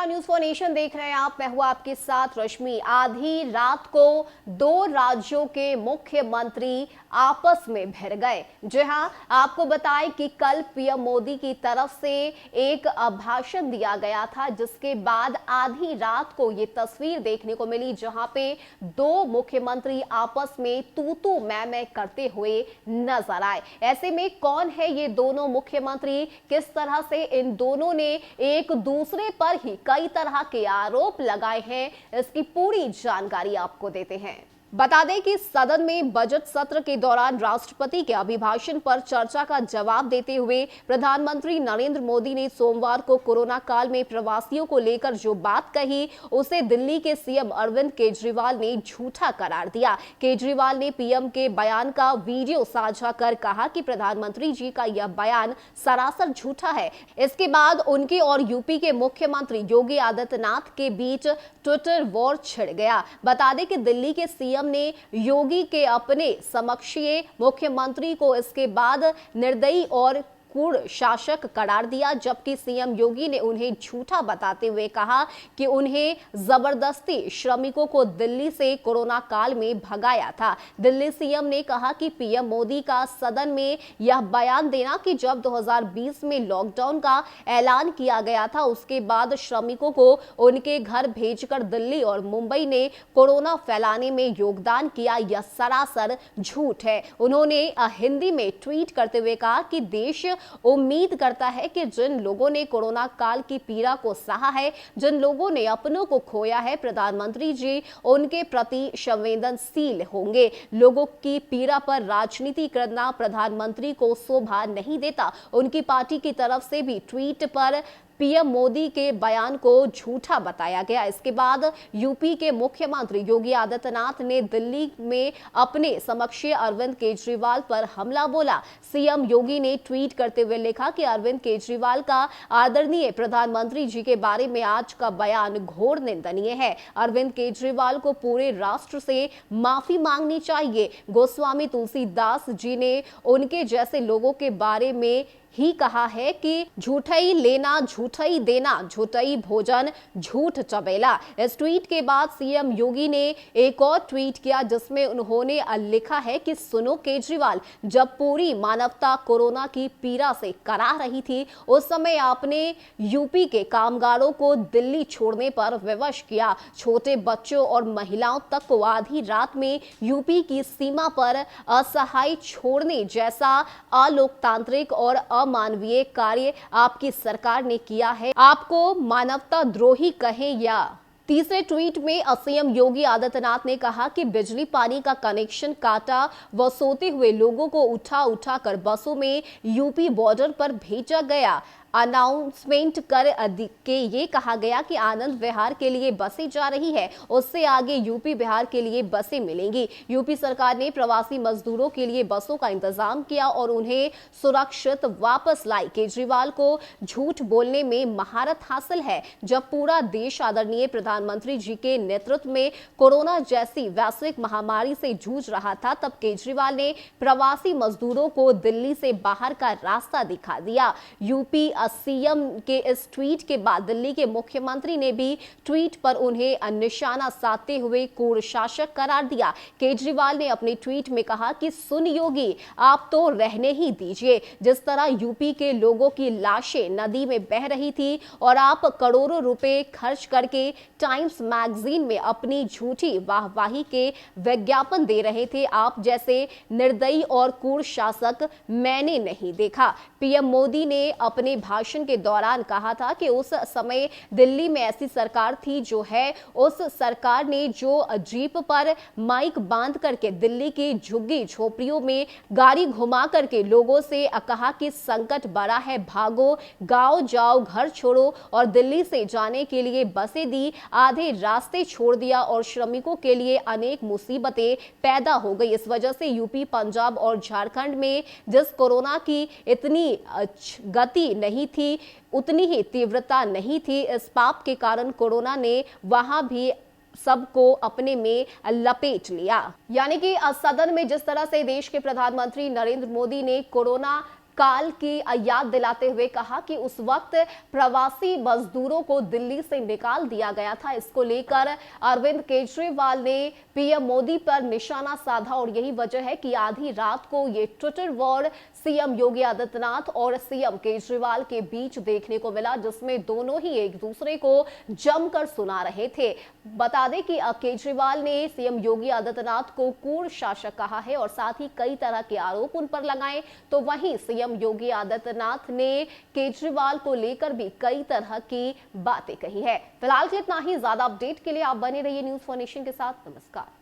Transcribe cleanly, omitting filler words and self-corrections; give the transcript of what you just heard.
News for nation देख रहे हैं आप। मैं हूं आपके साथ रश्मि। आधी रात को दो राज्यों के मुख्यमंत्री आपस में भिड़ गए। जी हां, आपको बताएं कि कल पीएम मोदी की तरफ से एक भाषण दिया गया था, जिसके बाद आधी रात को ये तस्वीर देखने को मिली जहां पे दो मुख्यमंत्री आपस में तू तू मैं करते हुए नजर आए। ऐसे में कौन है ये दोनों मुख्यमंत्री, किस तरह से इन दोनों ने एक दूसरे पर ही कई तरह के आरोप लगाए हैं, इसकी पूरी जानकारी आपको देते हैं। बता दें कि सदन में बजट सत्र के दौरान राष्ट्रपति के अभिभाषण पर चर्चा का जवाब देते हुए प्रधानमंत्री नरेंद्र मोदी ने सोमवार को कोरोना काल में प्रवासियों को लेकर जो बात कही, उसे दिल्ली के सीएम अरविंद केजरीवाल ने झूठा करार दिया। केजरीवाल ने पीएम के बयान का वीडियो साझा कर कहा कि प्रधानमंत्री जी का यह बयान सरासर झूठा है। इसके बाद उनके और यूपी के मुख्यमंत्री योगी आदित्यनाथ के बीच ट्विटर वॉर छिड़ गया। बता दें कि दिल्ली के सीएम ने योगी के अपने समकक्षीय मुख्यमंत्री को इसके बाद निर्दयी और कूड़ शासक करार दिया, जबकि सीएम योगी ने उन्हें झूठा बताते हुए कहा कि उन्हें जबरदस्ती श्रमिकों को दिल्ली से कोरोना काल में भगाया था। दिल्ली सीएम ने कहा कि पीएम मोदी का सदन में यह बयान देना कि जब 2020 में लॉकडाउन का ऐलान किया गया था, उसके बाद श्रमिकों को उनके घर भेजकर दिल्ली और मुंबई ने कोरोना फैलाने में योगदान किया, यह सरासर झूठ है। उन्होंने हिंदी में ट्वीट करते हुए कहा कि देश उम्मीद करता है कि जिन लोगों ने कोरोना काल की पीड़ा को सहा है, जिन लोगों ने अपनों को खोया है, प्रधानमंत्री जी उनके प्रति संवेदनशील होंगे। लोगों की पीड़ा पर राजनीति करना प्रधानमंत्री को शोभा नहीं देता। उनकी पार्टी की तरफ से भी ट्वीट पर पीएम मोदी के बयान को झूठा बताया गया। इसके बाद यूपी के मुख्यमंत्री योगी आदित्यनाथ ने दिल्ली में अपने समकक्षीय अरविंद केजरीवाल पर हमला बोला। सीएम योगी ने ट्वीट करते हुए लिखा कि अरविंद केजरीवाल का आदरणीय प्रधानमंत्री जी के बारे में आज का बयान घोर निंदनीय है। अरविंद केजरीवाल को पूरे राष्ट्र से माफी मांगनी चाहिए। गोस्वामी तुलसीदास जी ने उनके जैसे लोगों के बारे में ही कहा है कि झूठई लेना झूठई देना, झूठई भोजन झूठ चबेला। इस ट्वीट के बाद सीएम योगी ने एक और ट्वीट किया, जिसमें उन्होंने लिखा है कि सुनो केजरीवाल, जब पूरी मानवता कोरोना की पीड़ा से करा रही थी, उस समय आपने यूपी के कामगारों को दिल्ली छोड़ने पर विवश किया। छोटे बच्चों और महिलाओं तक को आधी रात में यूपी की सीमा पर असहाय छोड़ने जैसा अलोकतांत्रिक और अमानवीय कार्य आपकी सरकार ने किया है। आपको मानवता द्रोही कहें या। तीसरे ट्वीट में सीएम योगी आदित्यनाथ ने कहा कि बिजली पानी का कनेक्शन काटा व सोते हुए लोगों को उठा कर बसों में यूपी बॉर्डर पर भेजा गया। अनाउंसमेंट कर के ये कहा गया कि आनंद विहार के लिए बसें जा रही है, उससे आगे यूपी बिहार के लिए बसें मिलेंगी। यूपी सरकार ने प्रवासी मजदूरों के लिए बसों का इंतजाम किया और उन्हें सुरक्षित वापस लाई। केजरीवाल को झूठ बोलने में महारत हासिल है। जब पूरा देश आदरणीय प्रधानमंत्री जी के नेतृत्व में कोरोना जैसी वैश्विक महामारी से जूझ रहा था, तब केजरीवाल ने प्रवासी मजदूरों को दिल्ली से बाहर का रास्ता दिखा दिया। यूपी सीएम के इस ट्वीट के बाद दिल्ली के मुख्यमंत्री ने भी ट्वीट पर उन्हें निशाना साधते हुए कूड़ शासक करार दिया। केजरीवाल ने अपने ट्वीट में कहा कि सुन योगी, आप तो रहने ही दीजिए। जिस तरह यूपी के लोगों की लाशें नदी में बह रही थी और आप करोड़ों रुपए खर्च करके टाइम्स मैगजीन में अपनी झूठी वाहवाही के विज्ञापन दे रहे थे, आप जैसे निर्दयी और कूड़ शासक मैंने नहीं देखा। पीएम मोदी ने अपने भाषण के दौरान कहा था कि उस समय दिल्ली में ऐसी सरकार थी जो है, उस सरकार ने जो जीप पर माइक बांध करके दिल्ली की झुग्गी झोपड़ियों में गाड़ी घुमा करके लोगों से कहा कि संकट बड़ा है, भागो, गांव जाओ, घर छोड़ो, और दिल्ली से जाने के लिए बसें दी, आधे रास्ते छोड़ दिया और श्रमिकों के लिए अनेक मुसीबतें पैदा हो गई। इस वजह से यूपी, पंजाब और झारखंड में जिस कोरोना की इतनी गति नहीं थी, उतनी ही तीव्रता नहीं थी, इस पाप के कारण कोरोना ने वहां भी सबको अपने में लपेट लिया। यानी कि सदन में जिस तरह से देश के प्रधानमंत्री नरेंद्र मोदी ने कोरोना काल की याद दिलाते हुए कहा कि उस वक्त प्रवासी मजदूरों को दिल्ली से निकाल दिया गया था। इसको लेकर अरविंद केजरीवाल ने पीएम मोदी पर निशाना साधा और यही वजह है कि आधी रात को ये Twitter war CM Yogi Adityanath और सीएम केजरीवाल के बीच देखने को मिला, जिसमें दोनों ही एक दूसरे को जमकर सुना रहे थे। बता दें कि केजरीवाल ने सीएम योगी आदित्यनाथ को क्रूर शासक कहा है और साथ ही कई तरह के आरोप उन पर लगाए, तो वहीं सीएम योगी आदित्यनाथ ने केजरीवाल को लेकर भी कई तरह की बातें कही है। फिलहाल इतना ही। ज्यादा अपडेट के लिए आप बने रहिए न्यूज़4नेशन के साथ। नमस्कार।